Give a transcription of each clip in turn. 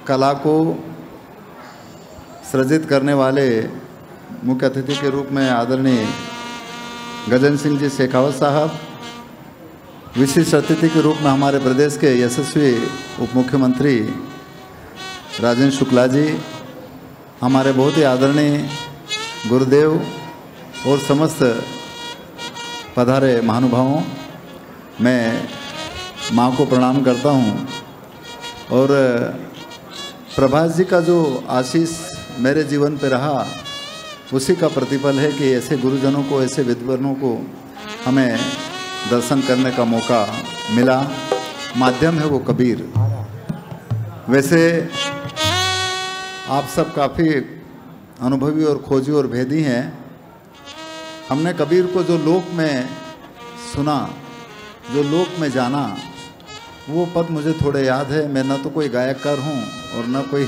कला को सृजित करने वाले मुख्य अतिथि के रूप में आदरणीय गजेंद्र सिंह जी शेखावत साहब, विशिष्ट अतिथि के रूप में हमारे प्रदेश के यशस्वी उप मुख्यमंत्री राजेंद्र शुक्ला जी, हमारे बहुत ही आदरणीय गुरुदेव और समस्त पधारे महानुभावों, मैं माँ को प्रणाम करता हूँ। और प्रभास जी का जो आशीष मेरे जीवन पे रहा, उसी का प्रतिफल है कि ऐसे गुरुजनों को, ऐसे विद्वानों को हमें दर्शन करने का मौका मिला। माध्यम है वो कबीर। वैसे आप सब काफ़ी अनुभवी और खोजी और भेदी हैं। हमने कबीर को जो लोक में सुना, जो लोक में जाना, वो पद मुझे थोड़े याद है। मैं न तो कोई गायककार हूँ और न कोई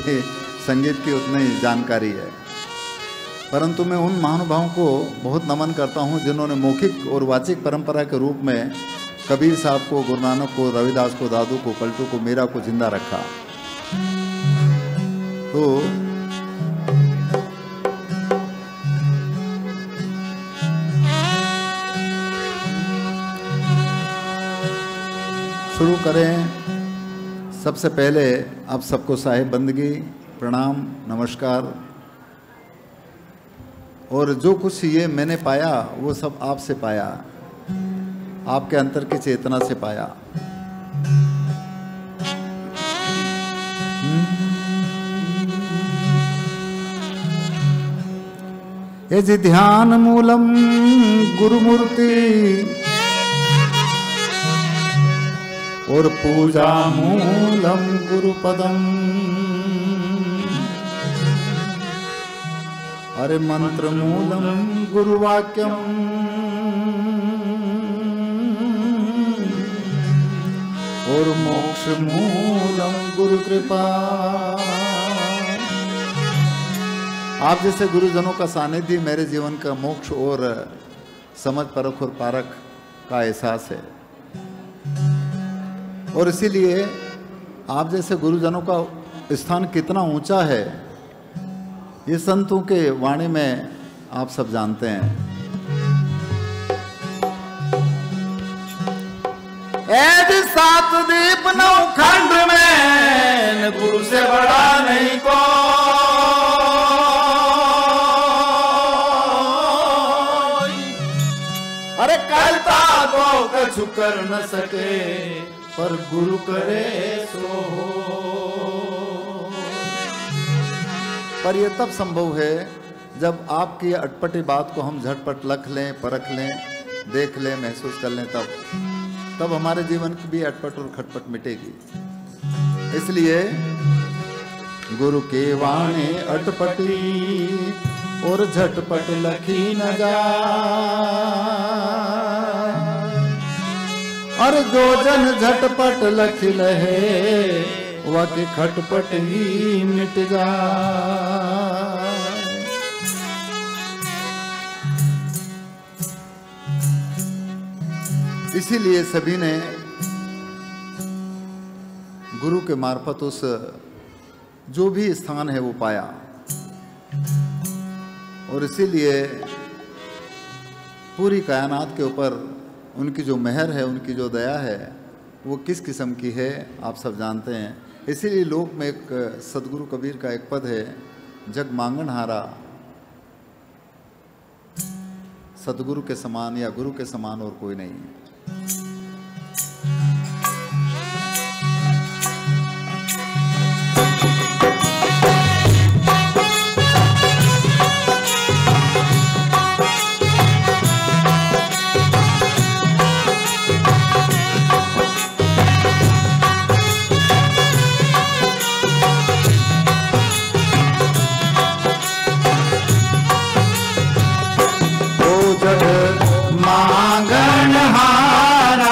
संगीत की उतनी जानकारी है, परंतु मैं उन महानुभावों को बहुत नमन करता हूँ जिन्होंने मौखिक और वाचिक परंपरा के रूप में कबीर साहब को, गुरु नानक को, रविदास को, दादू को, पलटू को, मीरा को जिंदा रखा। तो शुरू करें। सबसे पहले आप सबको साहिब बंदगी, प्रणाम, नमस्कार। और जो कुछ ये मैंने पाया वो सब आपसे पाया, आपके अंतर की चेतना से पाया। ये जी ध्यान मूलम गुरुमूर्ति और पूजा मूलम गुरुपदम। अरे मंत्र मूलम गुरुवाक्यम और मोक्ष मूलम गुरु कृपा। आप जैसे गुरुजनों का सानिध्य मेरे जीवन का मोक्ष और समझ परख और पारख का एहसास है। और इसीलिए आप जैसे गुरुजनों का स्थान कितना ऊंचा है, ये संतों के वाणी में आप सब जानते हैं। ऐसे सात दीप नौ खंड में गुरु से बड़ा नहीं कोई। अरे करता को कछु कर न सके, पर गुरु करे सो। पर यह तब संभव है जब आपकी अटपटी बात को हम झटपट लख लें, परख लें, देख लें, महसूस कर लें। तब हमारे जीवन की भी अटपट और खटपट मिटेगी। इसलिए गुरु के वाणी अटपटी और झटपट लखी न जा। और जो जन झटपट लख लहे, वह के खटपट ही मिट जाए। इसीलिए सभी ने गुरु के मार्फत उस जो भी स्थान है वो पाया। और इसीलिए पूरी कायनात के ऊपर उनकी जो मेहर है, उनकी जो दया है, वो किस किस्म की है आप सब जानते हैं। इसीलिए लोक में एक सदगुरु कबीर का एक पद है, जग मांगन हारा सदगुरु के समान या गुरु के समान और कोई नहीं है। मांगन हारा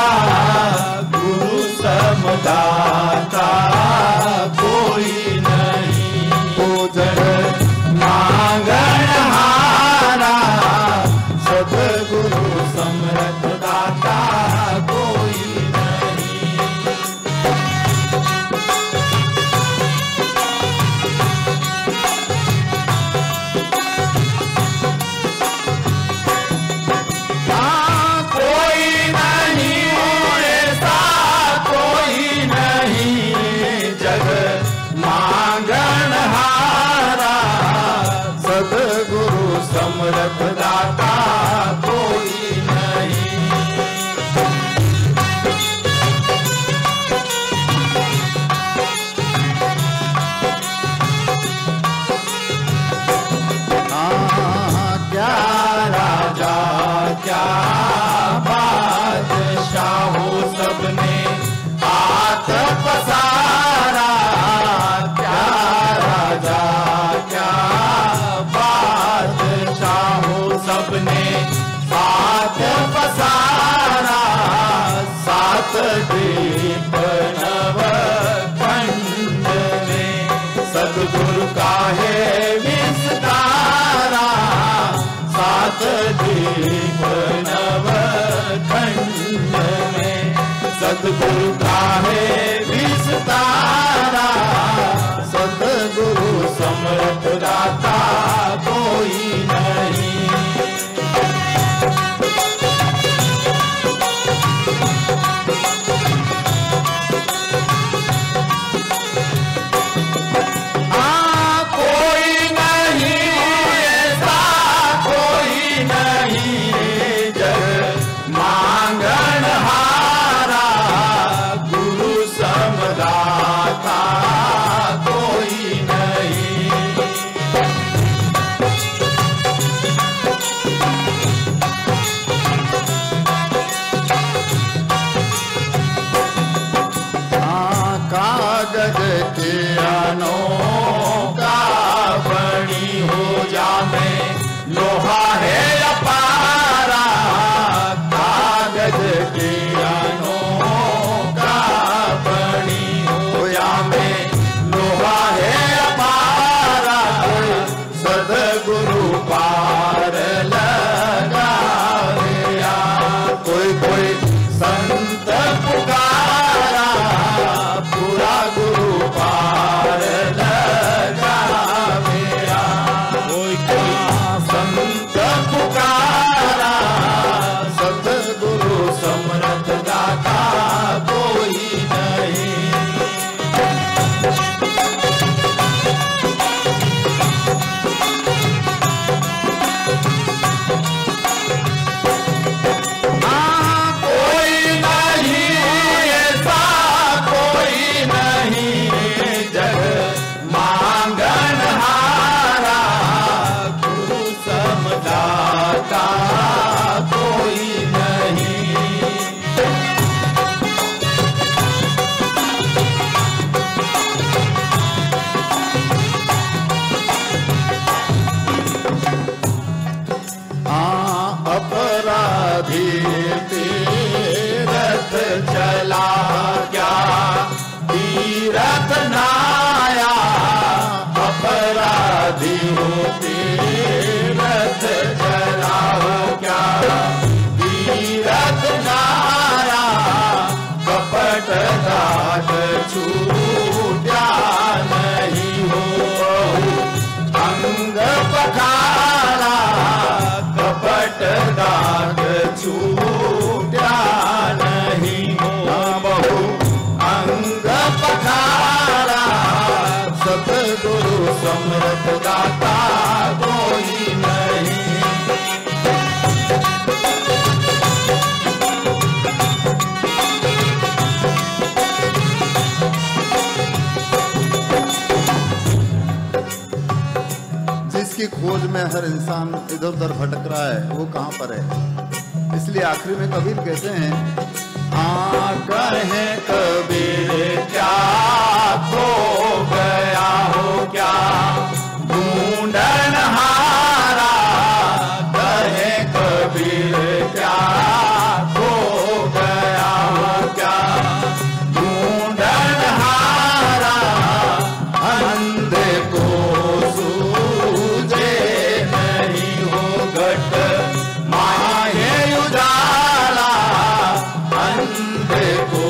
सतगुरु का है विस्तारा, सतगुरु समर्थ दाता कोई नहीं। लोहा है अपारा, कागज के अनोखा बनी हो या में लोहा है अपारा, सद्गुरु पार लगा गया। कोई कोई संत पुकारा, पूरा गुरु पार लगा गया। कोई कोई संत पुकारा, सतगुरु समर्थ दाता कोई नहीं। कोई नहीं ऐसा, कोई नहीं जग मांगन हारा, गुरु समदाता कोई नहीं। अपराधी तीरथ चला क्या, तीरथ नाया, अपराधी हो तीरथ चला हो क्या, तीरथ नाया, कपट दाग छूटा नहीं हो, अंग पखारा, कपट दाग छूटा नहीं हो, बहु अंग पखारा, सतगुरु समर्थ दाता कोई नहीं। जिसकी खोज में हर इंसान इधर उधर भटक रहा है, वो कहाँ पर है। इसलिए आखिरी में कबीर कहते हैं, कहे कबीर क्या खो गया हो क्या, ढूंढन हारा, कहे कबीर क्या खो गया हो क्या, ढूंढन हारा, अंधे को सूझे नहीं हो, घट माहे उजाला, अंधे को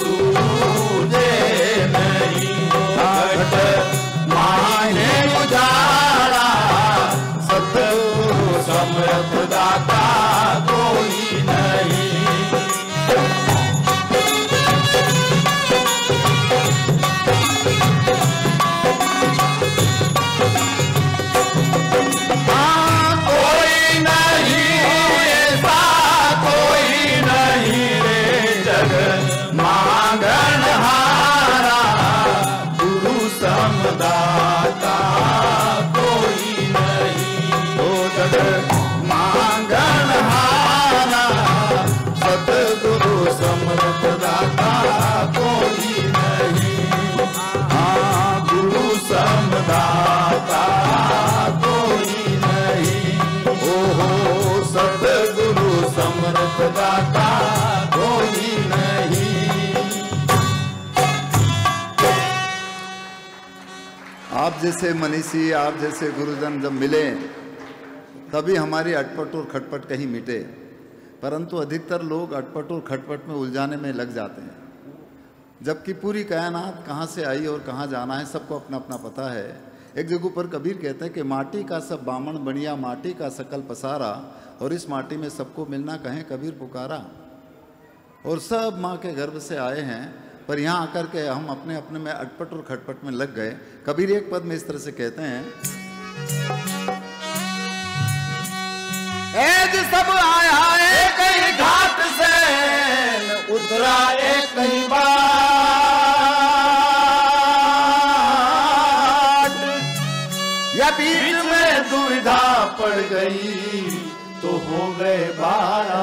सूझे नहीं हो, घट माहे उजाला, सतगुरु समर्थ दाता कोई नहीं। मांगन हारा, गुरु समदाता कोई नहीं। ओ जग मांगन हारा, सतगुरु समर्थ दाता कोई नहीं। हाँ, गुरु समदाता कोई नहीं। ओहो सतगुरु समर्थ दाता कोई नहीं। आप जैसे मनीषी, आप जैसे गुरुजन जब मिले, तभी हमारी अटपट और खटपट कहीं मिटे। परंतु अधिकतर लोग अटपट और खटपट में उलझाने में लग जाते हैं, जबकि पूरी कायनात कहाँ से आई और कहाँ जाना है सबको अपना अपना पता है। एक जगह पर कबीर कहते हैं कि माटी का सब बामण बनिया, माटी का सकल पसारा, और इस माटी में सबको मिलना कहें कबीर पुकारा। और सब माँ के गर्भ से आए हैं, पर यहाँ आकर के हम अपने अपने में अटपट और खटपट में लग गए। कबीर एक पद में इस तरह से कहते हैं, एज सब आया एक ही घाट से, उतरा एक ही बाट, या बीच में दुविधा पड़ गई तो हो गए 12।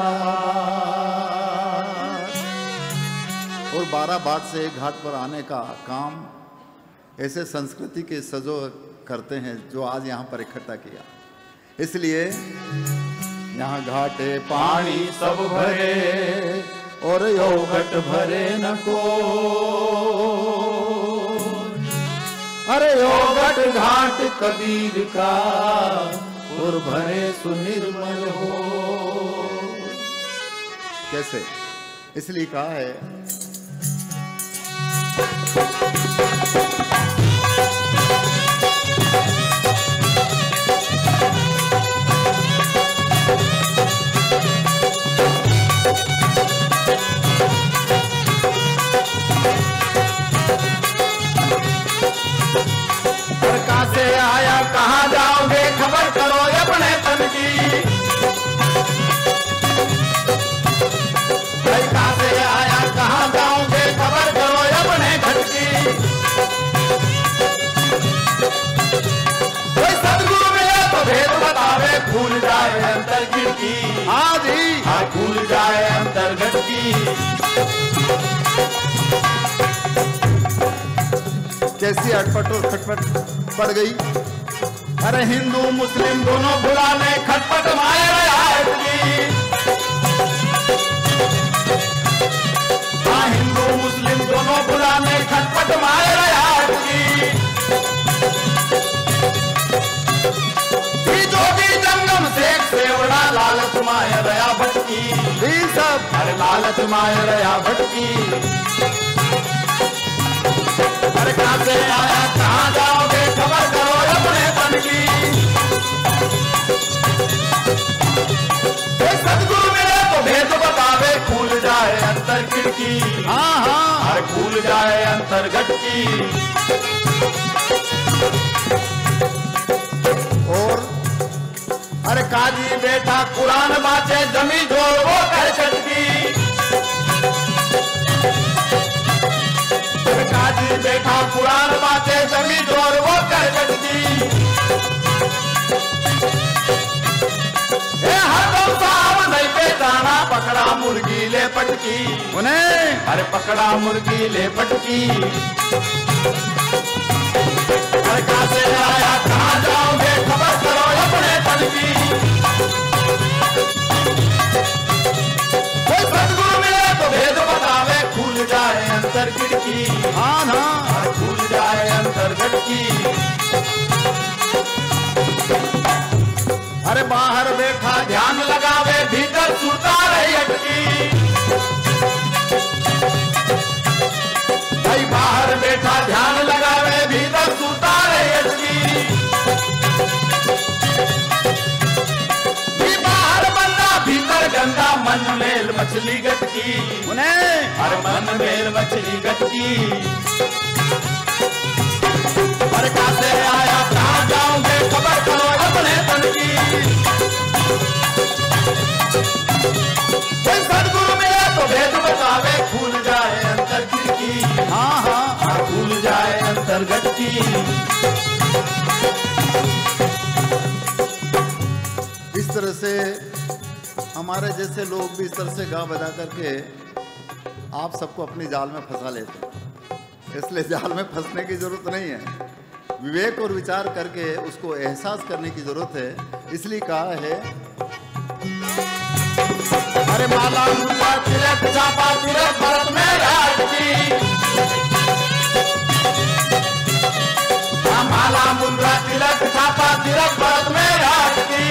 और 12 बाट से एक घाट पर आने का काम ऐसे संस्कृति के सजो करते हैं जो आज यहाँ पर इकट्ठा किया। इसलिए यहाँ घाटे पानी सब भरे और योगट भरे न को, अरे योगट घाट कबीर का और भरे सुनिर्मल हो। कैसे? इसलिए कहा है, कहाँ से आया कहाँ जाओगे खबर करो अपने तन की, कहाँ से आया कहाँ जाओगे खबर करो अपने घर की। कोई सदगुरु मिले तो भेद बतावे, भूल जाए अंतर खिड़की। हाँ जी, हाँ भूल जाए अंतर्गत की। कैसी अटपट और खटपट पड़ गई। अरे हिंदू मुस्लिम दोनों बुलाने खटपट माए रियायत की। हाँ हिंदू मुस्लिम दोनों बुलाने खटपट माए रियायत की। जोगी जंगम शेख सेवड़ा लालच माया रया भटकी। सब अरे लालच माया रया भटकी। अरे कहाँ से आया कहाँ जाओगे खबर करो अपने तन की। सदगुरु मिले तो भेद बतावे, खुल जाए अंतर खिड़की। हाँ हाँ, अरे खुल जाए अंतर्गत की। और अरे काजी बेटा कुरान बाचे जमी जोर वो कर चटकी। काजी बेटा कुरान बाचे जमी जोर वो कर चटकी। हरदम साहब नहीं पहचाना, पकड़ा मुर्गी ले पटकी। उन्हें अरे पकड़ा मुर्गी ले पटकी। अरे कहाँ से आया कहाँ जाओगे खबर करो अपने तन की। कोई सदगुरु मिले तो भेद बतावे, खुल जाए अंतर खिड़की। हाँ हाँ, खुल जाए अंतर्गत की। अरे बाहर बैठा ध्यान लगावे, भीतर सुता रही अटकी। भाई बाहर बैठा ध्यान लगावे, भीतर सुता रही अटकी। बाहर बंदा भीतर गंदा, मन मेल मछली गटकी। उन्हें अरे मन मेल मछली गटकी। अरे कहाँ से आया कहाँ जाओगे खबर करो अपने तन की। सदगुरु मिले तो भेद बतावे, खुल जाए अंतर खिड़की। हाँ हाँ, खुल जाए अंतर्गत की। इस तरह से हमारे जैसे लोग भी इस तरह से गा बजा करके आप सबको अपनी जाल में फंसा लेते हैं। इसलिए जाल में फंसने की जरूरत नहीं है, विवेक और विचार करके उसको एहसास करने की जरूरत है। इसलिए कहा है, अरे माला मुद्रा तिलक चापा तिलक भरत में राज की। माला मुद्रा तिलक छापा तिलक भरत में राज की।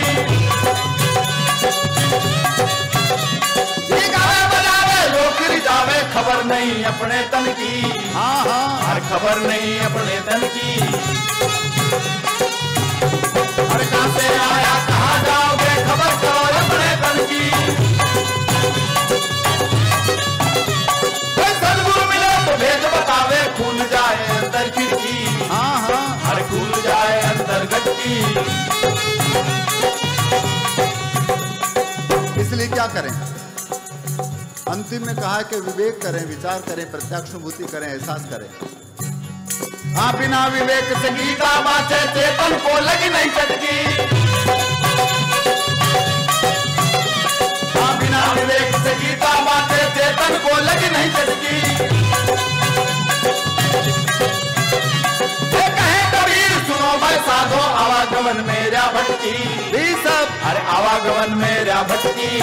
नहीं अपने तन की, हाँ हाँ हर खबर नहीं अपने तन की। हर कहाँ से आया कहाँ जाओगे खबर करो अपने तन की। सदगुरु मिले तो भेद बतावे खुल जाए अंदर खिड़की, हाँ हाँ हर खुल जाए अंदर गटकी। इसलिए क्या करें? अंतिम में कहा कि विवेक करें, विचार करें, प्रत्यक्षानुभूति करें, एहसास करें। हाँ बिना विवेक से गीता बाचे चेतन को लगी नहीं चटकी। हाँ बिना विवेक से गीता बाचे चेतन को लगी नहीं चटकी। ये कहे कबीर सुनो भाई साधो आवागमन मेरा भटकी। भी सब अरे आवागमन मेरा भटकी।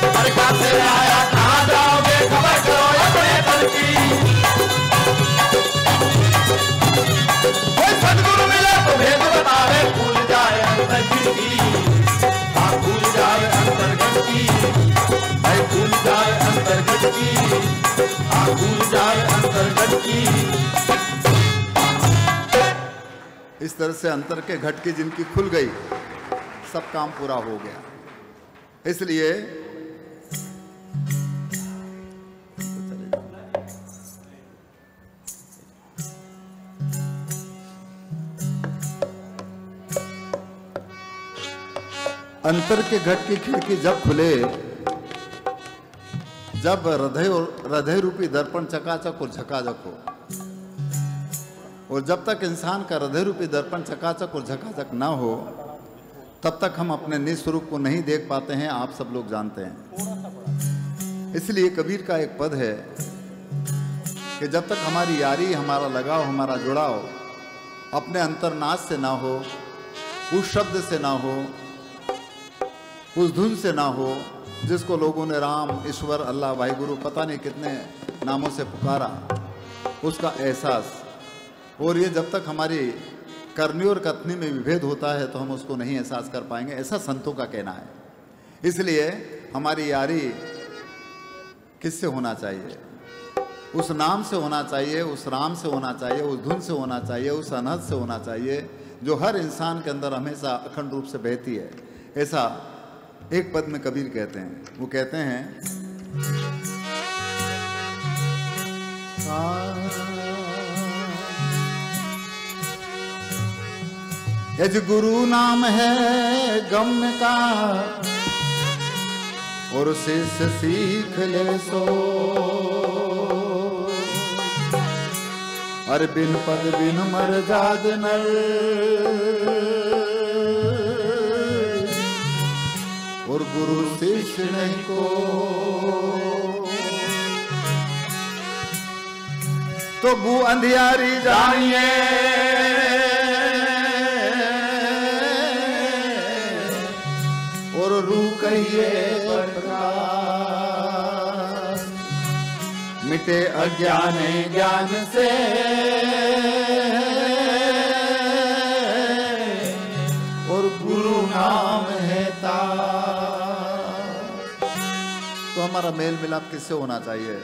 अरे कहाँ से आया कहाँ जाओगे खबर करो अपने तन की। कोई सदगुरु मिले तो भेद बतावे खुल जाए अंदर खिड़की। हाँ खुल जाए अंदर गटकी, भाई खुल जाए अंदर गटकी। हाँ खुल जाए अंदर गटकी। इस तरह से अंतर के घटकी जिनकी खुल गई, सब काम पूरा हो गया। इसलिए अंतर के घट की खिड़की जब खुले, जब हृदय रूपी दर्पण चकाचक और झकाझक हो, और जब तक इंसान का हृदय रूपी दर्पण चकाचक और झकाझक ना हो, तब तक हम अपने निज स्वरूप को नहीं देख पाते हैं। आप सब लोग जानते हैं। इसलिए कबीर का एक पद है कि जब तक हमारी यारी, हमारा लगाव, हमारा जुड़ाव अपने अंतर्नाद से ना हो, उस शब्द से ना हो, उस धुन से ना हो जिसको लोगों ने राम, ईश्वर, अल्लाह, वाहिगुरु पता नहीं कितने नामों से पुकारा, उसका एहसास, और ये जब तक हमारी करनी और कथनी में विभेद होता है तो हम उसको नहीं एहसास कर पाएंगे, ऐसा संतों का कहना है। इसलिए हमारी यारी किससे होना चाहिए? उस नाम से होना चाहिए, उस राम से होना चाहिए, उस धुन से होना चाहिए, उस अनहद से होना चाहिए जो हर इंसान के अंदर हमेशा अखंड रूप से बहती है। ऐसा एक पद में कबीर कहते हैं। वो कहते हैं, यज गुरु नाम है गम्य का, और शिष्य सीख ले सो, अरे बिन पद बिन मर जाद नर, और गुरु शिष्य नहीं को, तो गु अंधियारी जानिए, और रू कहिए प्रकाश, मिटे अज्ञान ज्ञान से, और गुरु नाम है ताज। तो हमारा मेल मिलाप किससे होना चाहिए?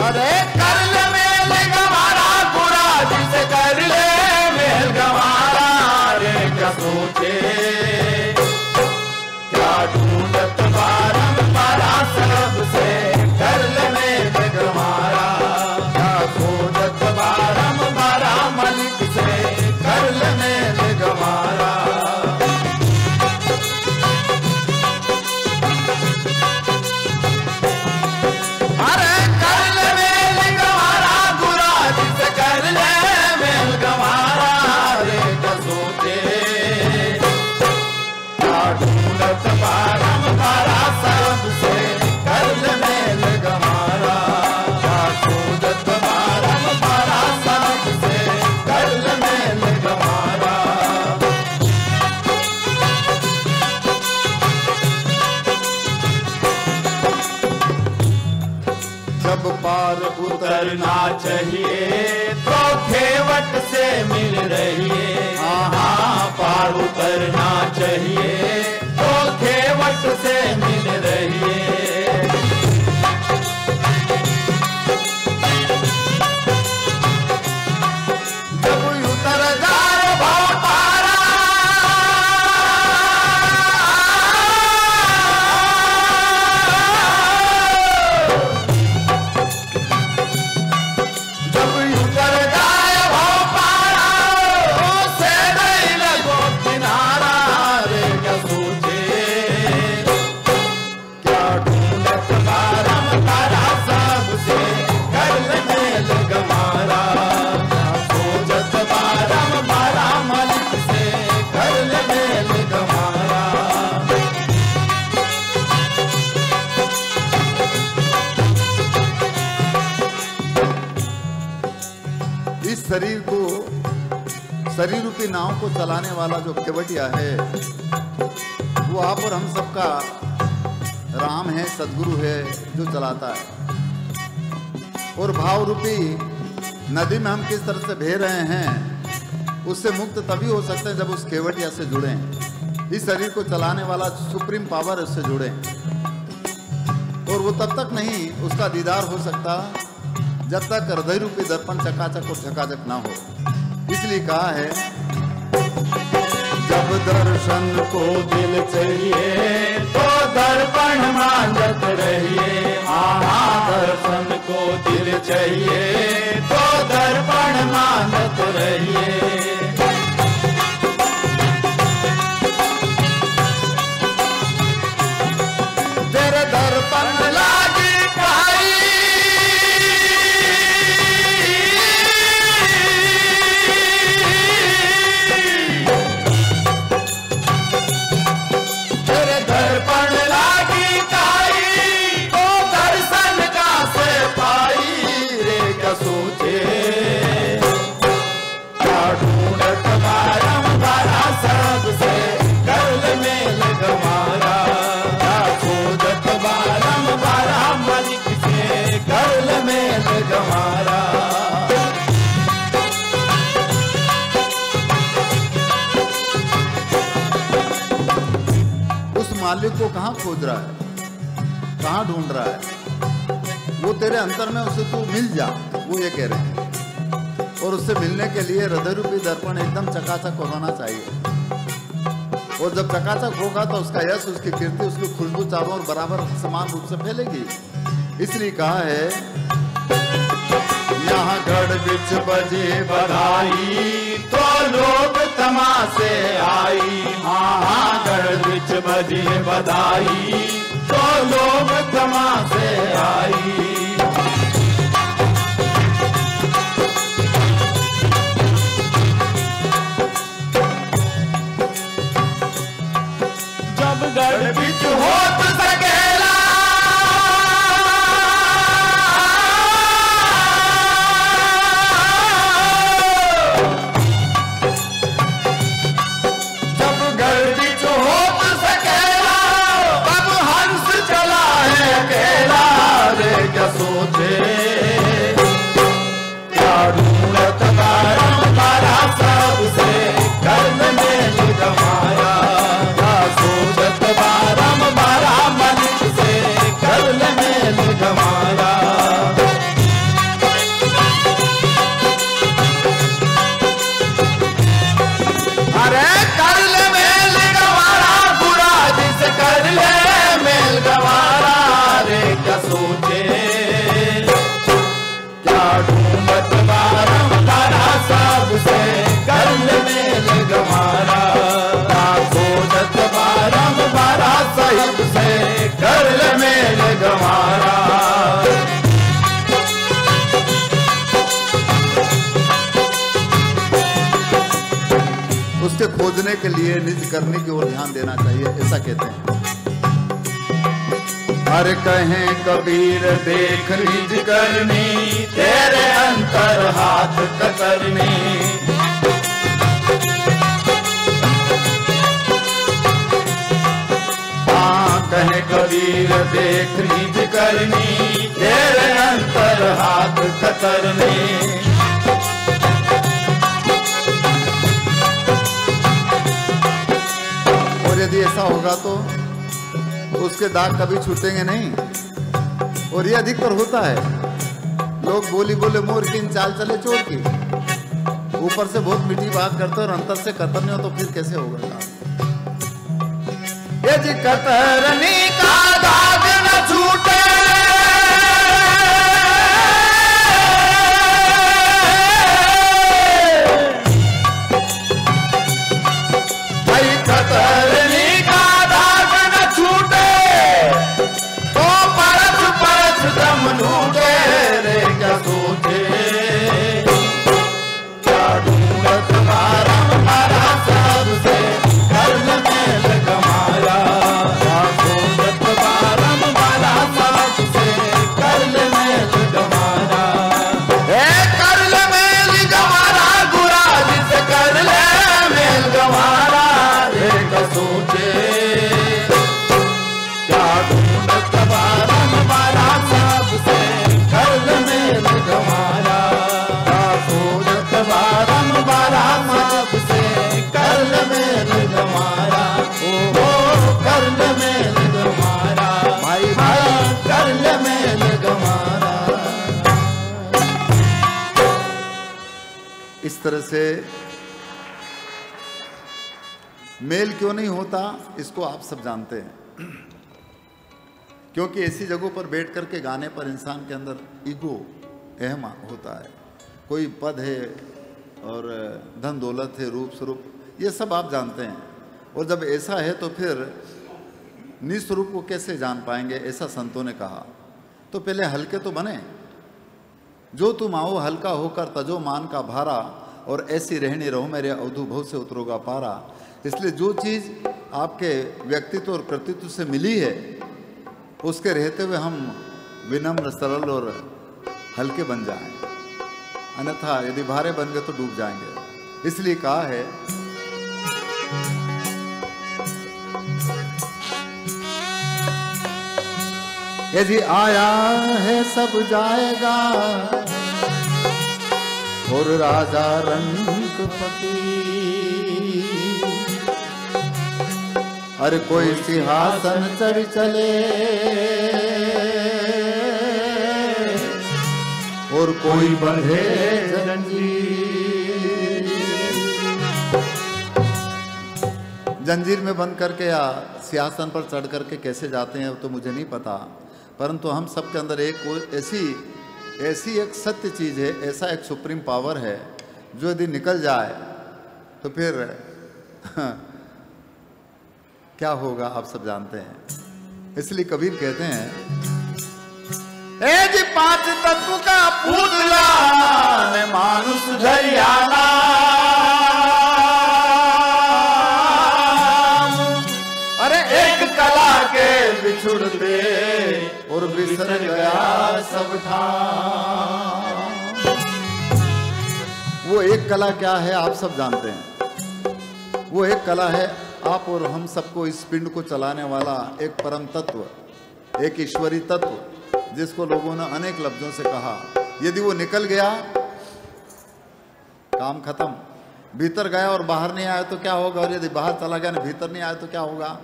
अरे कर ले मेल गवारा बुरा जिसे कर ले मेल गवारा, रे क्या सोचे क्या ढूंढत बारंबारा सबसे, कर ले मेल गवारा क्या सोचत बारंबारा मलिक से, कर ले मेल गवारा। उतरना चाहिए तो खेवट से मिल रही है। हाँ पार उतरना चाहिए तो खेवट से मिल रही है। जब उतर जाए भाव पारा शरीर को, शरीर रूपी नाव को चलाने वाला जो केवटिया है वो आप और हम सबका राम है, सदगुरु है जो चलाता है। और भाव रूपी नदी में हम किस तरह से बह रहे हैं उससे मुक्त तभी हो सकते हैं जब उस केवटिया से जुड़े, इस शरीर को चलाने वाला सुप्रीम पावर उससे जुड़े। और वो तब तक नहीं उसका दीदार हो सकता जब तक हृदय रूपी दर्पण चकाचक और झकाझक ना हो। इसलिए कहा है जब दर्शन को दिल चाहिए तो दर्पण मांगत रहिए। हाँ दर्शन को दिल चाहिए तो दर्पण मांगत रहिए। तेरे दर्पण लागी मालिक को कहाँ खोज रहा है, कहाँ ढूंढ रहा है, वो तेरे अंतर में उससे तू मिल जा, वो ये कह रहे हैं। और उससे मिलने के लिए हृदय रूपी दर्पण एकदम चकाचक होना चाहिए। और जब चकाचक होगा तो उसका यश, उसकी कीर्ति, उसकी खुशबू चारों ओर बराबर समान रूप से फैलेगी। इसलिए कहा है यहाँ गढ़ बिच बजे बधाई तो लोग तमाशे आई। हाँ गढ़ बिच बजे बधाई तो लोग तमाशे आई। जब गढ़ बिच हो तो सकेला सोचे क्या ढूंढत बारा सबसे कर्म में गमाया। क्या सोचत बारा मन से कर्म में गमाया। अरे कर्ल मेल गवारा बुरा जिस कर ले मेल गवारा। रे क्या सोचे ढूंढत बारा सबसे कर्ल मेल गमारा। खोजत बारा साहिब से कर्ल मेल गमारा। उसके खोजने के लिए निज करने की ओर ध्यान देना चाहिए, ऐसा कहते हैं। हर कहें कबीर देख निज करनी तेरे अंतर हाथ कतरनी। हाँ कहें कबीर देख निज करनी करनी, तेरे अंतर हाथ कतरनी। और यदि ऐसा होगा तो उसके दाग कभी छूटेंगे नहीं। और ये अधिकतर होता है, लोग बोली बोले मोर की चाल चले चोर की, ऊपर से बहुत मीठी बात करते और अंतर से कतरनी हो तो फिर कैसे होगा काम? ये जी कतरनी का दाग न छूटे, भाई कतरनी का दाग न छूटे, तो परस परस दम लूटे रे क्या सोचे, क्या ढूंढत बारंबारा सबसे कर्म मेल गमाया, क्या ढूंढत बारंबारा सबसे कर्म मेल गमाया। ए कर्म मेल गमारा गुरा जिसे कर ले मेल गमारा रे का सोचे, क्या ढूंढत बारंबारा सबसे कर्म मेल गमाया, क्या ढूंढत बारंबारा सबसे कर्म मेल गमाया। ओ कर्म मेल गमाया, भाई भाई कर्म मेल गमाया। इस तरह से मेल क्यों नहीं होता इसको आप सब जानते हैं, क्योंकि ऐसी जगहों पर बैठ करके गाने पर इंसान के अंदर ईगो अहम होता है। कोई पद है और धन दौलत है, रूप स्वरूप, ये सब आप जानते हैं। और जब ऐसा है तो फिर निस्वरूप को कैसे जान पाएंगे, ऐसा संतों ने कहा। तो पहले हल्के तो बने, जो तुम आओ हल्का होकर तजो मान का भारा, और ऐसी रहनी रहो मेरे अवधु भव से उतरोगा पारा। इसलिए जो चीज़ आपके व्यक्तित्व और कृतित्व से मिली है उसके रहते हुए हम विनम्र सरल और हल्के बन जाएं, अन्यथा यदि भारे बन गए तो डूब जाएंगे। इसलिए कहा है यदि आया है सब जाएगा, और राजा रंगपति, अरे कोई सिंहासन चढ़ चले, और कोई बंधे जंजीर। जंजीर में बंद करके या सिंहासन पर चढ़ करके कैसे जाते हैं तो मुझे नहीं पता, परंतु हम सबके अंदर एक ऐसी एक सत्य चीज़ है, ऐसा एक सुप्रीम पावर है जो यदि निकल जाए तो फिर क्या होगा आप सब जानते हैं। इसलिए कबीर कहते हैं ए जी पांच तत्व का पुतला ने मानुष धरियाना, अरे एक कला के बिछुड़ते और बिसर गया सब ठाम। वो एक कला क्या है आप सब जानते हैं। वो एक कला है आप और हम सबको, इस पिंड को चलाने वाला एक परम तत्व, एक ईश्वरी तत्व, जिसको लोगों ने अनेक लफ्जों से कहा। यदि वो निकल गया काम खत्म। भीतर गया और बाहर नहीं आया तो क्या होगा, और यदि बाहर चला गया ना भीतर नहीं आया तो क्या होगा।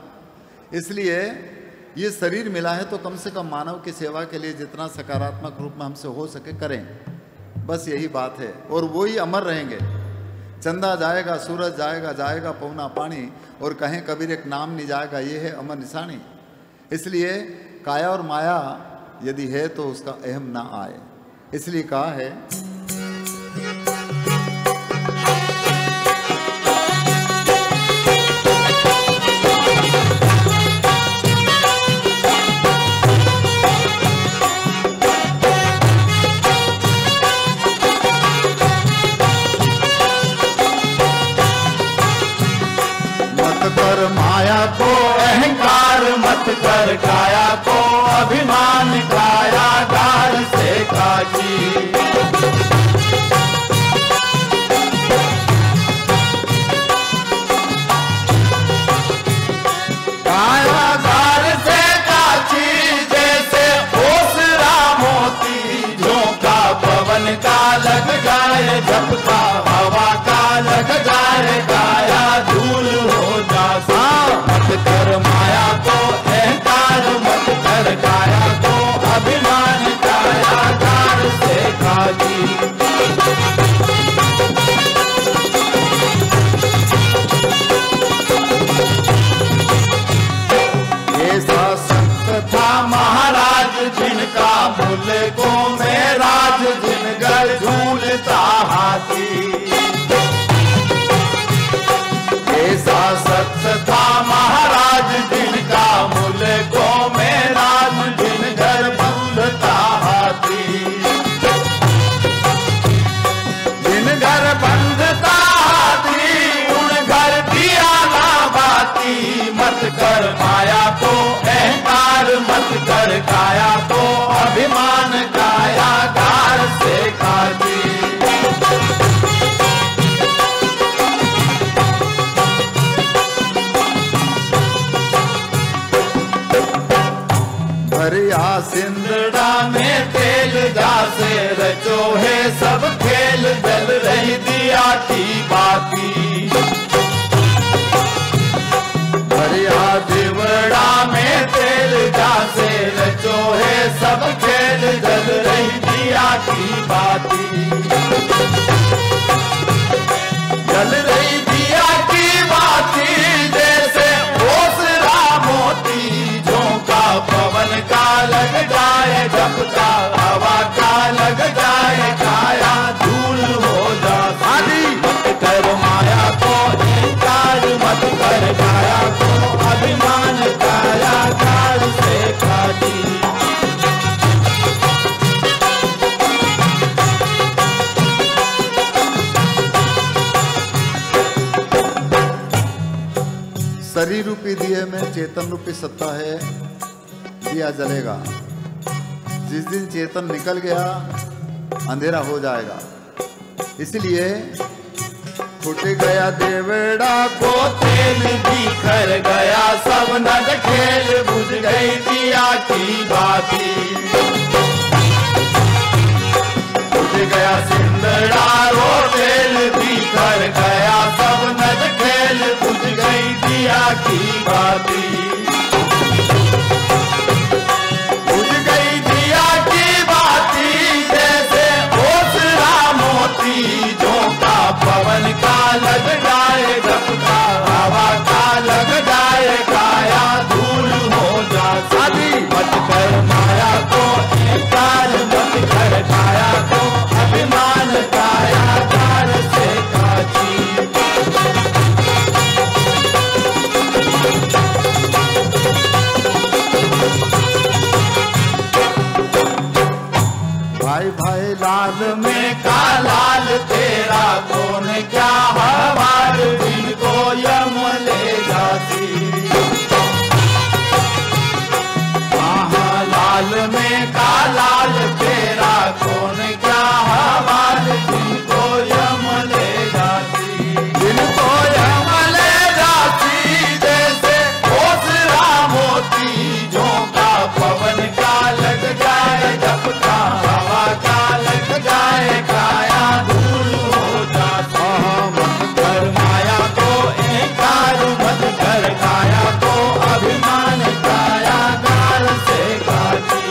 इसलिए ये शरीर मिला है तो कम से कम मानव की सेवा के लिए जितना सकारात्मक रूप में हमसे हो सके करें, बस यही बात है। और वो ही अमर रहेंगे। चंदा जाएगा, सूरज जाएगा, जाएगा पौना पानी, और कहीं कबीर एक नाम नहीं जाएगा, ये है अमर निशानी। इसलिए काया और माया यदि है तो उसका अहम ना आए। इसलिए कहा है माया को अहंकार मत कर, काया को अभिमान, काया गार से काची। काया गार से काची, जैसे ओस जाए जब का हवा का लग जाए काया धूल हो जाती। मत कर माया को अहंकार मत कर काया को अभिमान काया कार से खाती। ऐसा संत था महाराज जिनका मुल्कों में राज जिन घर झूलता हाथी। ऐसा सत्य था महाराज जिनका मुल्कों में राज जिन घर झूलता हाथी। जिन घर बंधता हाथी उन घर दिया ना बाती। मत कर माया को अहंकार मत कर काया को अभिमान काया कार से खाती। भरिया सिंदड़ा में तेल जासे रचो है सब खेल जल रही दिया की बाती। भरिया दिवड़ा में तेल जासे रचो है सब खेल जल रही दिया की बाती। जल रही दिया की बाती जैसे ओसरा मोती। झोंका पवन का लग जाए जब का हवा का लग जाए काया धूल हो जाती। मत कर माया को अहंकार मत कर काया को अभिमान काया कार से खाती। शरीर रूपी दिए में चेतन रूपी सत्ता है, दिया जलेगा। जिस दिन चेतन निकल गया अंधेरा हो जाएगा। इसलिए फूट गया देवड़ा को तेल बिखर गया सब नग खेल बुझ गई दिया की बाती। बुझ गया सिंदड़ा रो तेल बिखर गया सब नग खेल बुझ गई दिया की बाती। बुझ गई दिया की बाती जैसे ओसरा मोती। झोंका पवन का लग जाए जब का हवा का लग जाए काया धूल हो जाती। मत कर माया को अहंकार मत कर काया को अभिमान काया कार से खाती। भाई भाई लाल में का लाल तेरा कौन क्या हवाल जिनको यम ले जाती। हाँ लाल में का लाल तेरा कौन क्या हवाल जिनको यम ले जाती। जिनको यम ले जाती जैसे ओसरा मोती। झोंका पवन का लग जाए जब का हवा का लग जाए काया धूल हो जाती। मत कर माया को अहंकार मत कर काया को अभिमान काया कार से खाती।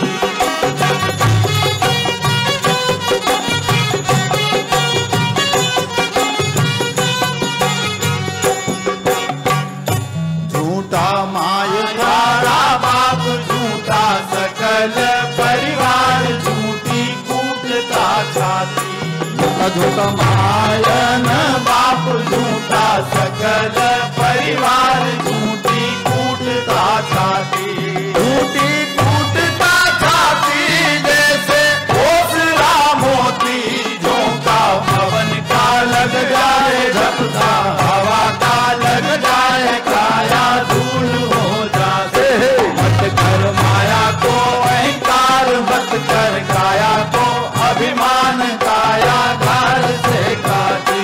झूठा माय तारा बाप झूठा सकल परिवार झूठी कूटता छाती। झूठा मायन बाप झूठा सकल परिवार झूठी कूटता छाती। झूठी कूटता छाती जैसे ओसरा मोती। झोंका पवन का लग जाए झपका हवा का लग जाए काया धूल हो जाते। मत कर माया को अहंकार मत कर काया को अभिमान काया घर से खाती।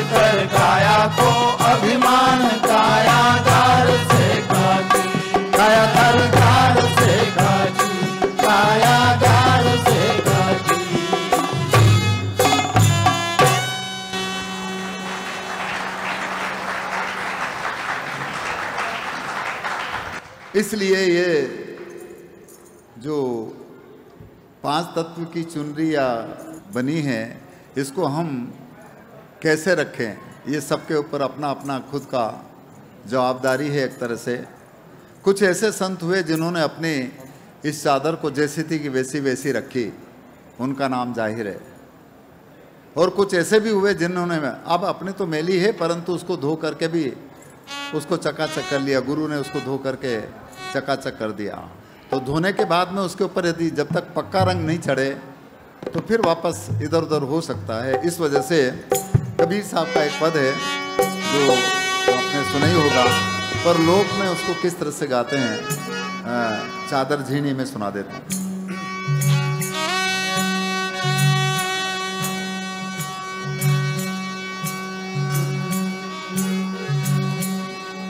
कर काया को अभिमान कायागार से काटी, कायागार से काटी, कायागार से काटी। इसलिए ये जो 5 तत्व की चुनरिया बनी है, इसको हम कैसे रखें, ये सबके ऊपर अपना अपना खुद का जवाबदारी है एक तरह से। कुछ ऐसे संत हुए जिन्होंने अपनी इस चादर को जैसी थी कि वैसी वैसी रखी, उनका नाम जाहिर है। और कुछ ऐसे भी हुए जिन्होंने अब अपने तो मैली है परंतु उसको धो करके भी उसको चकाचक कर लिया, गुरु ने उसको धो करके चकाचक कर दिया। तो धोने के बाद में उसके ऊपर यदि जब तक पक्का रंग नहीं चढ़े तो फिर वापस इधर उधर हो सकता है। इस वजह से कबीर साहब का एक पद है जो आपने सुना ही होगा, पर लोक में उसको किस तरह से गाते हैं, चादर झीनी में सुना देता हूँ।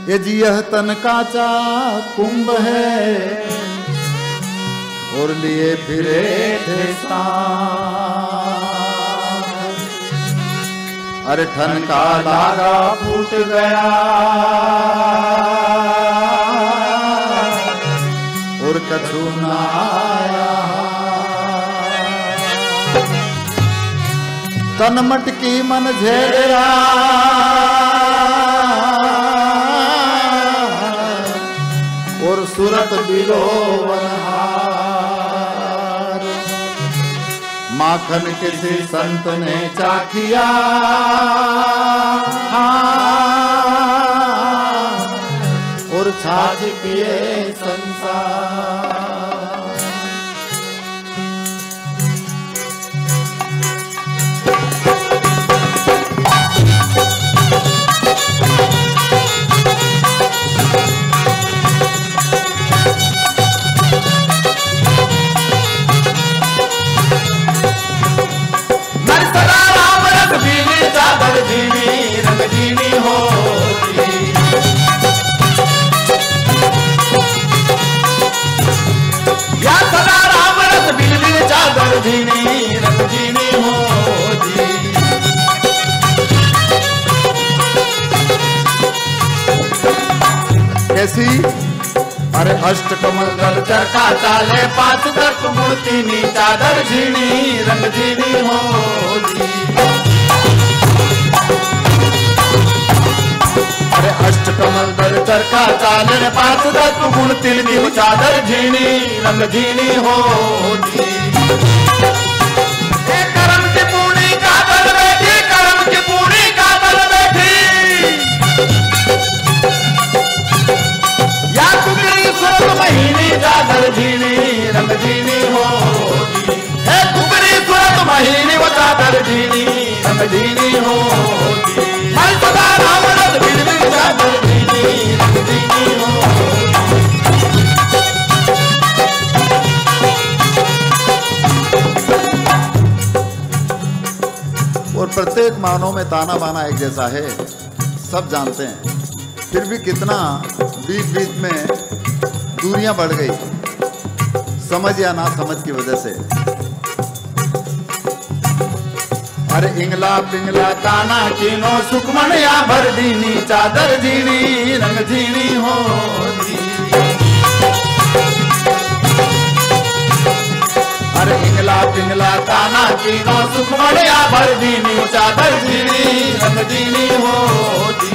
ये जी यह तन काचा कुंभ है और लिए फिरे थे अरे ठन का धागा फूट गया और कछु न आया, तन मटकी मन झेरा और सूरत बिलोवन हार। माखन किसी संत ने चाखिया और छाछ पिए संसार। चादर झीनी रंग झीनी होती, या सदा राम रस बिन बिन चादर झीनी रंग झीनी होती। कैसी? अरे अष्ट कमल दल चरखा चाले 5 तत्व मूर्ति नी चादर झीनी रंग झीनी होती। अरे अष्ट कमल दल चरखा चाले 5 तत्व मूर्ति नी चादर झीनी रंग झीनी होती। करम की पूरी कादर बैठी, करम की पूरी कादर बैठी, या कुकरी सुरत महीनी चादर झीनी रंग झीनी होती। है कुकरी सुरत महीनी वो चादर झीनी रंग झीनी होती। मैं सदा राम रस बिन बिन चादर झीनी रंग झीनी होती। और प्रत्येक मानव में ताना बाना एक जैसा है, सब जानते हैं, फिर भी कितना बीच बीच में दूरियां बढ़ गई, समझ या ना समझ की वजह से। अरे इंगला पिंगला ताना कीनो सुखमन या भर दीनी चादर झीनी रंग झीनी होती। अरे इंगला पिंगला ताना कीनो सुखमन या भर दीनी चादर झीनी रंग झीनी होती।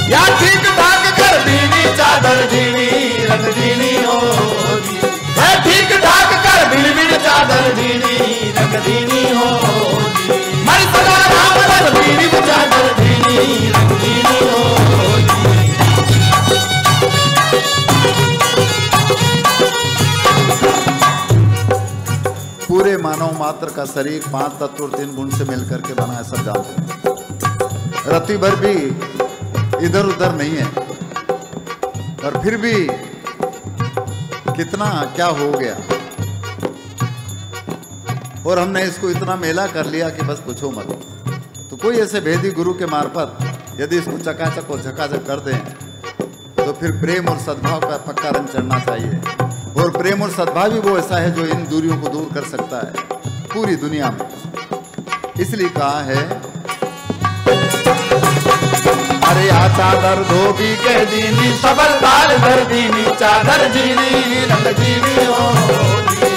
या ठीक ठाक कर दीनी चादर झीनी रंग झीनी होती। है ठीक ठाक कर बिन बिन चादर झीनी रंग झीनी होती। मैं सदा राम रस बिन बिन चादर झीनी रंग झीनी होती। पूरे मानव मात्र का शरीर 5 तत्व और 3 गुण से मिलकर के बना है, सब जानते हैं। रत्ती भर भी इधर उधर नहीं है। और फिर भी कितना क्या हो गया, और हमने इसको इतना मेला कर लिया कि बस पूछो मत। तो कोई ऐसे भेदी गुरु के मार्फत यदि इसको चकाचक और झकाझक कर दें तो फिर प्रेम और सद्भाव का पक्का रंग चढ़ना चाहिए। और प्रेम और सद्भाव ही वो ऐसा है जो इन दूरियों को दूर कर सकता है पूरी दुनिया में। इसलिए कहा है, अरे आ चादर धोबी के दीनी, सबल बाल धर दीनी, चादर जीनी रंग जीनी होली।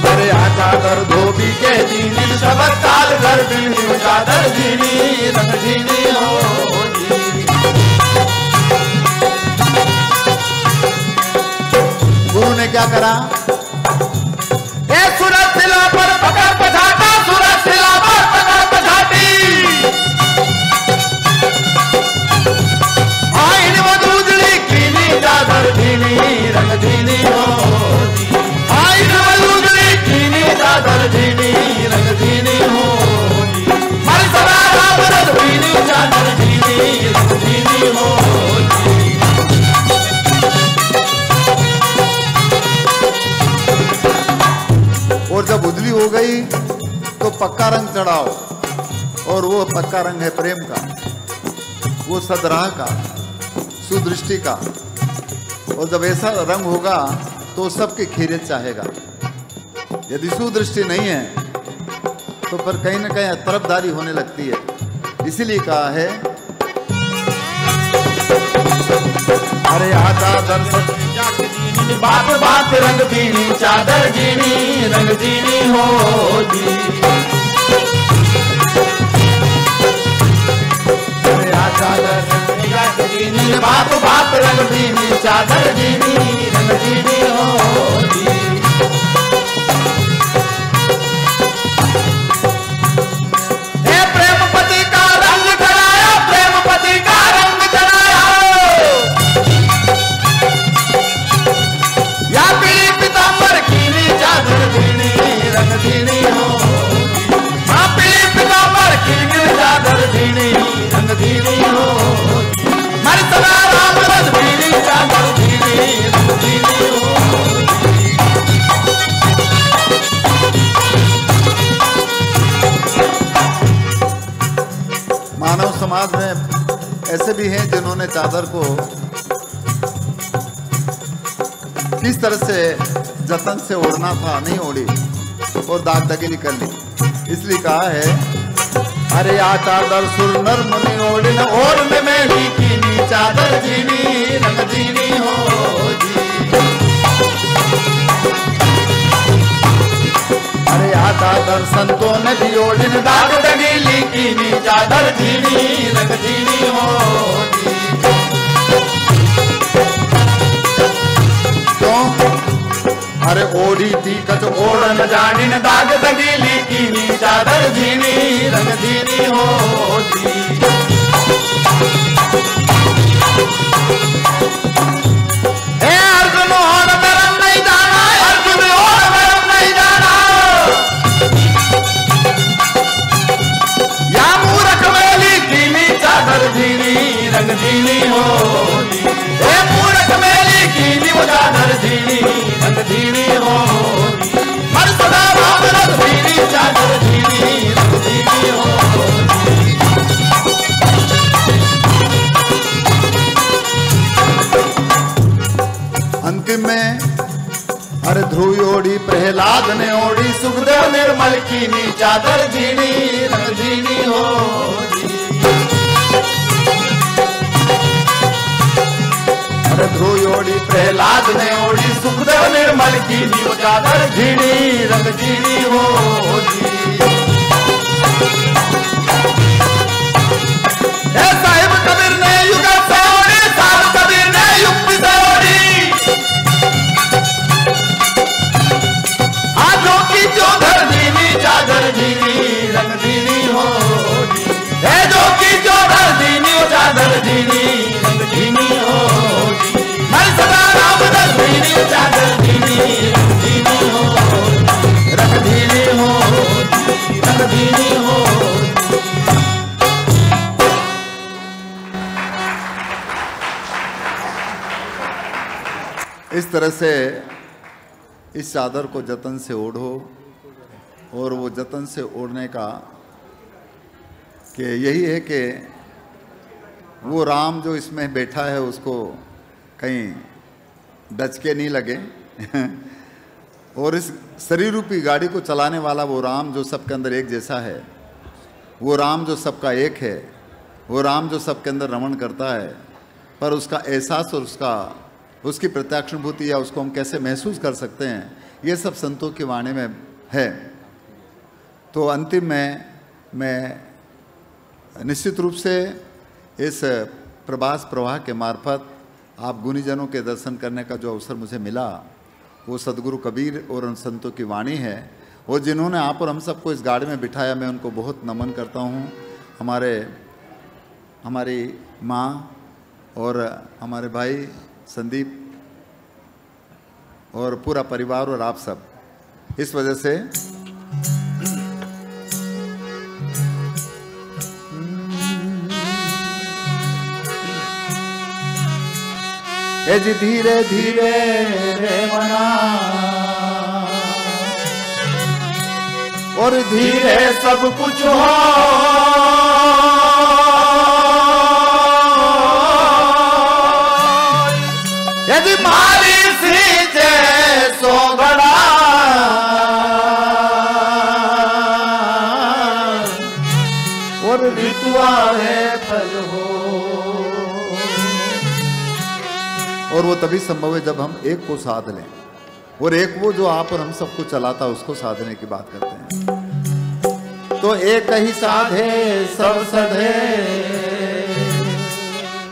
अरे आ चादर धोबी के दीनी, सबल बाल धर दीनी, चादर जीनी रंग जीनी होली। गुरु ने क्या करा? सूरज सिला पर पकड़ पछाटा, सूरज सिला पर पकड़ पछाटी, आइन मधुजली कीनी चादर धीनी रंग धीनी होली। आइन मधुजली कीनी चादर धीनी रंग धीनी होली। मर सदा राम धीनी चादर धीनी रंग धीनी होली। और जब उजली हो गई तो पक्का रंग चढ़ाओ, और वो पक्का रंग है प्रेम का, वो सदराह का, सुदृष्टि का। और जब ऐसा रंग होगा तो सबकी खैरियत चाहेगा। यदि सुदृष्टि नहीं है तो फिर कहीं ना कहीं तरफदारी होने लगती है। इसीलिए कहा है, अरे आजा दर्शन बात बात रंग दीनी, चादर जीनी रंग दीनी होली। अरे आ चादर रंग दीनी, बात बात रंग दीनी, चादर जीनी रंग दीनी होली। हे प्रेमपति का रंग चढ़ाया, प्रेमपति का रंग चढ़ाया, या पीली पीतांबर कीनी चादर धीनी रंग धीनी होली। हाँ पीली पीतांबर कीनी चादर धीनी रंग धीनी होली। मर सदा राम रस धीनी चादर धीनी रंग धीनी होली। मानव समाज में ऐसे भी हैं जिन्होंने चादर को किस तरह से जतन से ओढ़ना था नहीं ओढ़ी और दाग दगेली कर ली। इसलिए कहा है, अरे आ चादर सुर नर मुनि ओढ़न, ओढ़ने में ही कीनी चादर जीनी रंग जीनी होली। अरे आ चादर संतों ने भी ओढ़न, दाग दगेली कीनी चादर जीनी रंग जीनी होली। अरे ओढ़ी थी कच ओढ़न जानिन, दाग दगेली कीनी चादर जीनी रंग जीनी होली। हे अर्जुन और धर्म नहीं जाना, अर्जुन और धर्म नहीं जाना, या मूर्ख मेली कीनी चादर जीनी रंग जीनी होली। हे मूर्ख मेली कीनी चादर जीनी रंग धीनी होली। मर सदा राम रस धीनी चादर धीनी रंग धीनी होली। अंतिम में अरे ध्रुव ओढ़ी प्रहलाद ने ओढ़ी, सुखदेव निर्मल कीनी चादर धीनी रंग धीनी होली। अरे ध्रुव ओढ़ी प्रहलाद ने ओढ़ी, सुखदेव निर्मल कीनी चादर धीनी रंग धीनी होली। हे साहिब कबीर ने युग से ओढ़ी, साहिब कबीर ने युक्ति से ओढ़ी, आजों की जो धर दीनी चादर धीनी रंग धीनी होली। हे जो की जो धर दीनी चादर धीनी रंग धीनी होली। मर सदा राम रस धीनी चादर धीनी रंग धीनी होली। रंग धीनी होली। इस तरह से इस चादर को जतन से ओढ़ो, और वो जतन से ओढ़ने का कि यही है कि वो राम जो इसमें बैठा है उसको कहीं डचके नहीं लगे और इस शरीर रूपी गाड़ी को चलाने वाला वो राम जो सबके अंदर एक जैसा है, वो राम जो सबका एक है, वो राम जो सबके अंदर रमण करता है, पर उसका एहसास और उसकी प्रत्यक्षानुभूति या उसको हम कैसे महसूस कर सकते हैं, ये सब संतों की वाणी में है। तो अंतिम में मैं निश्चित रूप से इस प्रभास प्रवाह के मार्फत आप गुणीजनों के दर्शन करने का जो अवसर मुझे मिला, वो सदगुरु कबीर और उन संतों की वाणी है, और जिन्होंने आप और हम सबको इस गाड़ी में बिठाया, मैं उनको बहुत नमन करता हूँ। हमारी माँ और हमारे भाई संदीप और पूरा परिवार और आप सब, इस वजह से धीरे धीरे रे मना और धीरे सब कुछ हो, यदि मारी सीते सो गड़ा और ऋतुआ है फल हो। और वो तभी संभव है जब हम एक को साध लें, और एक वो जो आप और हम सबको चलाता उसको साधने की बात करते हैं। तो एक ही साधे सब सधे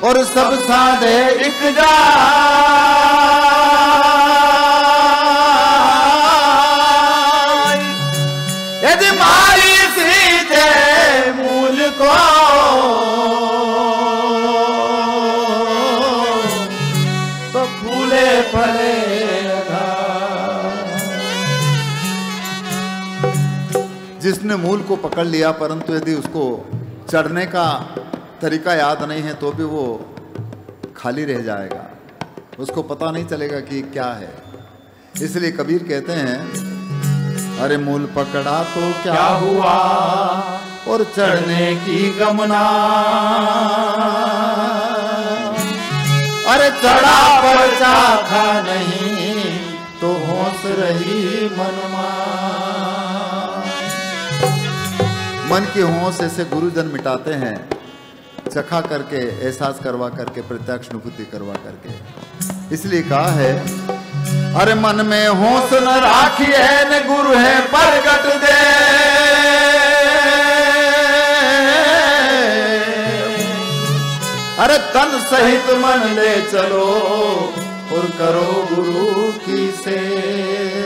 और सब साधे एक जा, यदि मारी सीते मूल को तो फूले फले जिसने मूल को पकड़ लिया, परंतु यदि उसको चढ़ने का तरीका याद नहीं है तो भी वो खाली रह जाएगा, उसको पता नहीं चलेगा कि क्या है। इसलिए कबीर कहते हैं, अरे मूल पकड़ा तो क्या हुआ और चढ़ने की गमना, अरे चढ़ा पर चाखा नहीं तो होश रही मनमा। मन की होश ऐसे गुरुजन मिटाते हैं, चखा करके, एहसास करवा करके, प्रत्यक्ष अनुभूति करवा करके। इसलिए कहा है, अरे मन में होश न राखिए न गुरु है प्रगट दे, अरे तन सहित मन ले चलो और करो गुरु की सेवा।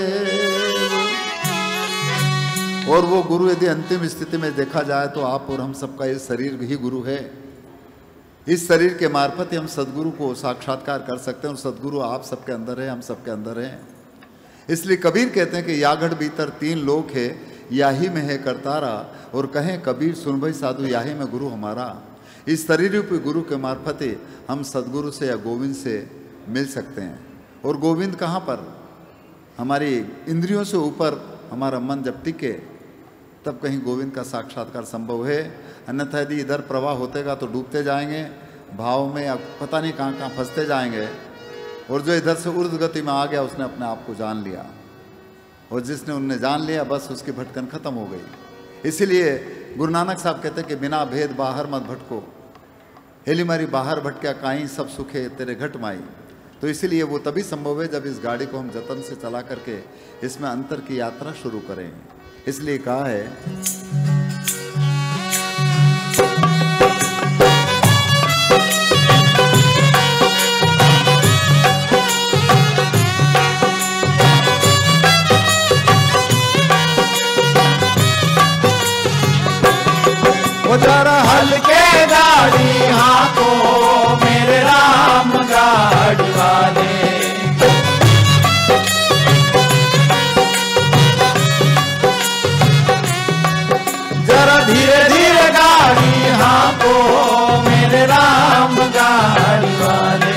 और वो गुरु यदि अंतिम स्थिति में देखा जाए तो आप और हम सबका ये शरीर ही गुरु है। इस शरीर के मार्फत ही हम सदगुरु को साक्षात्कार कर सकते हैं, और सदगुरु आप सबके अंदर है, हम सबके अंदर है। इसलिए कबीर कहते हैं कि यागढ़ भीतर 3 लोक है, याही में है करतारा, और कहें कबीर सुन भाई साधु याही में गुरु हमारा। इस शरीर रूपी गुरु के मार्फत ही हम सदगुरु से या गोविंद से मिल सकते हैं। और गोविंद कहाँ पर? हमारी इंद्रियों से ऊपर हमारा मन जब टिके तब कहीं गोविंद का साक्षात्कार संभव है। अन्यथा यदि इधर प्रवाह होतेगा तो डूबते जाएंगे भाव में, या पता नहीं कहाँ कहाँ फंसते जाएंगे। और जो इधर से ऊर्ध्व गति में आ गया उसने अपने आप को जान लिया, और जिसने उनने जान लिया बस उसकी भटकन खत्म हो गई। इसीलिए गुरु नानक साहब कहते हैं कि बिना भेद बाहर मत भटको, हेली मारी बाहर भटका काई सब सुखे तेरे घट माई। तो इसीलिए वो तभी संभव है जब इस गाड़ी को हम जतन से चला करके इसमें अंतर की यात्रा शुरू करें। इसलिए कहा है, जरा हल्के गाड़ी हाथों मेरे राम गाड़ी वाले, जरा धीरे धीरे गाड़ी हाथों मेरे राम गाड़ी वाले।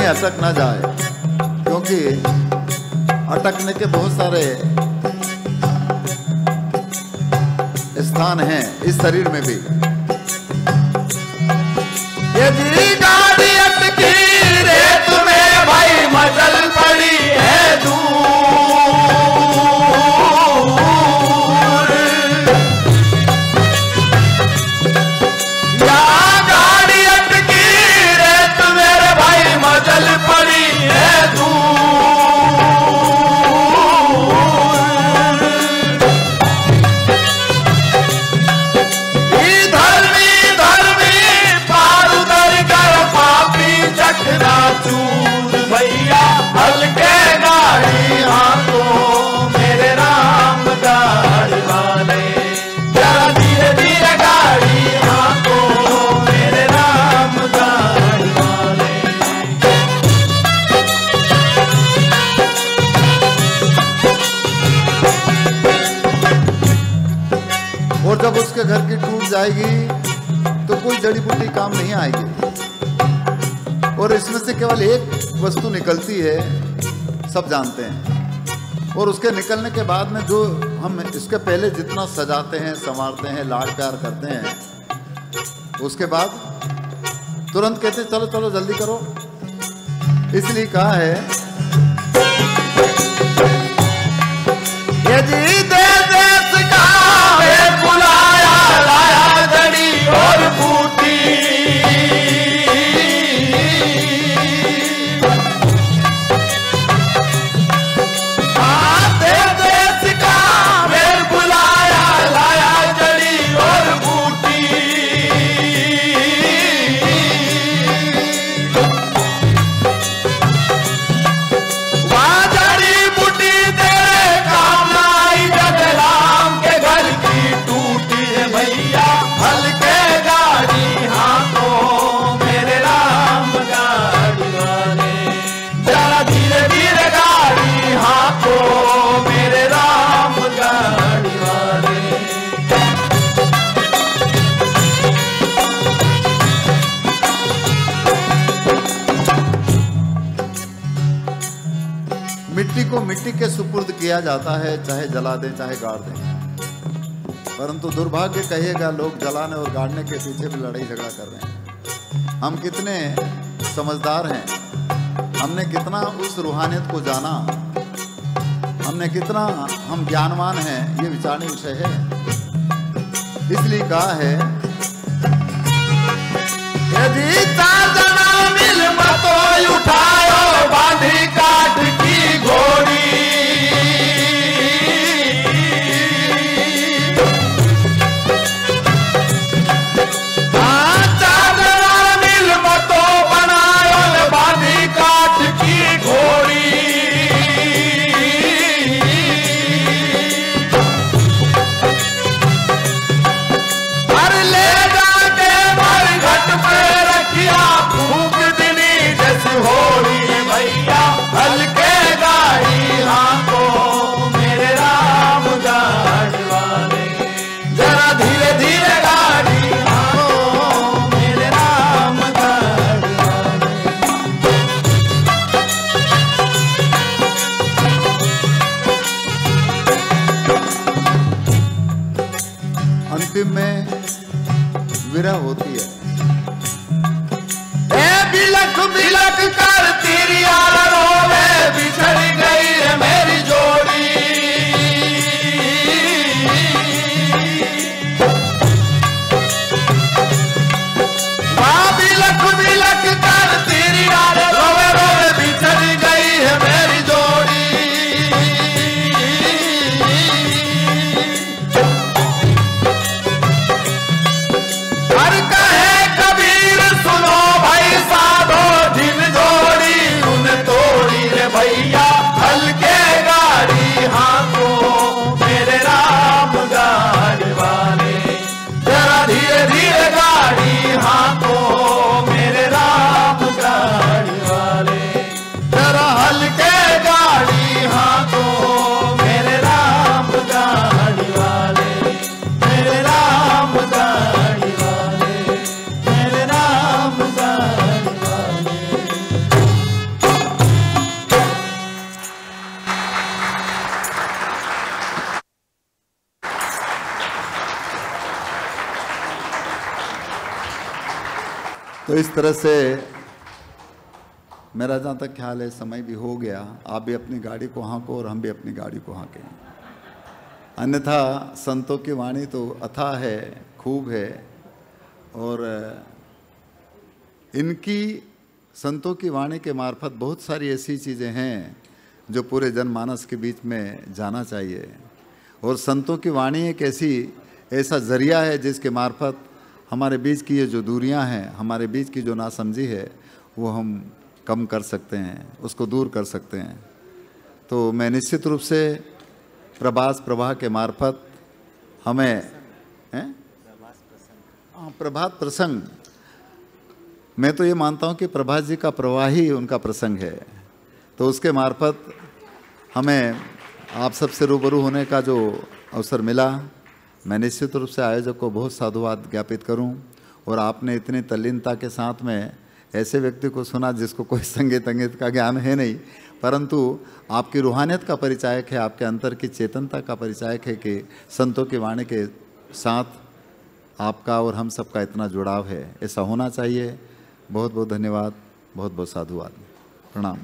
अटक ना जाए, क्योंकि अटकने के बहुत सारे स्थान हैं इस शरीर में भी। यदि गाड़ी अटकी रेत में भाई मचल पड़ी है दूर, या गाड़ी अटकी रेत मेरे भाई मचल पड़ी है दूर, चूर भैया हल्के गाड़ी हाथों मेरे राम गाड़ी वाले, जरा धीरे धीरे गाड़ी हाथों मेरे राम गाड़ी वाले। और जब उसके घर की टूट जाएगी तो कोई जड़ी बूटी काम नहीं आएगी, और इसमें से केवल एक वस्तु निकलती है, सब जानते हैं। और उसके निकलने के बाद में जो हम इसके पहले जितना सजाते हैं, संवारते हैं, लाड प्यार करते हैं, उसके बाद तुरंत कहते हैं चलो चलो जल्दी करो। इसलिए कहा है यदि देश का बुलाया लाया जड़ी और बूटी, मिट्टी को मिट्टी के सुपुर्द किया जाता है, चाहे जला दें चाहे गाड़ दें। परंतु दुर्भाग्य कहिएगा, लोग जलाने और गाड़ने के पीछे भी लड़ाई झगड़ा कर रहे हैं। हम कितने समझदार हैं, हमने कितना उस रूहानियत को जाना, हमने कितना हम ज्ञानवान हैं, ये विचारने विषय है। इसलिए कहा है यदि साजना मिल मतो उठायो बांधी काट की घोड़ी, साजना मिल मतो बनायो बांधी काट की घोड़ी, हर ले जाके मर घट पे रखिया फूक दिनी जैसी होली भैया, हल्के गाड़ी हाथों मेरे राम गाड़ी वाले, जरा धीरे धीरे गाड़ी हाथों मेरे राम गाड़ी वाले। अंतिम में विरह होती है। बिलख बिलख कर तेरी रोवे बिछड़ गई है मेरी जोड़ी, बिलख बिलख कर तेरी रोवे रोवे बिछड़ गई है मेरी जोड़ी, हर कहे कबीर सुनो भाई साधो जिन जोड़ी उन तो तो इस तरह से मेरा जहाँ तक ख्याल है समय भी हो गया। आप भी अपनी गाड़ी को हाँको और हम भी अपनी गाड़ी को हाँकें। अन्यथा संतों की वाणी तो अथाह है, खूब है, और इनकी संतों की वाणी के मार्फत बहुत सारी ऐसी चीज़ें हैं जो पूरे जनमानस के बीच में जाना चाहिए। और संतों की वाणी एक ऐसा जरिया है जिसके मार्फत हमारे बीच की ये जो दूरियां हैं, हमारे बीच की जो नासमझी है, वो हम कम कर सकते हैं, उसको दूर कर सकते हैं। तो मैं निश्चित रूप से प्रभास प्रवाह के मार्फत हमें प्रभात प्रसंग, मैं तो ये मानता हूँ कि प्रभात जी का प्रवाह ही उनका प्रसंग है। तो उसके मार्फत हमें आप सबसे रूबरू होने का जो अवसर मिला, मैं निश्चित रूप से आयोजक को बहुत साधुवाद ज्ञापित करूं। और आपने इतनी तल्लीनता के साथ में ऐसे व्यक्ति को सुना जिसको कोई संगीत का ज्ञान है नहीं, परंतु आपकी रूहानियत का परिचायक है, आपके अंतर की चेतनता का परिचायक है कि संतों की वाणी के साथ आपका और हम सबका इतना जुड़ाव है। ऐसा होना चाहिए। बहुत बहुत धन्यवाद, बहुत बहुत साधुवाद, प्रणाम।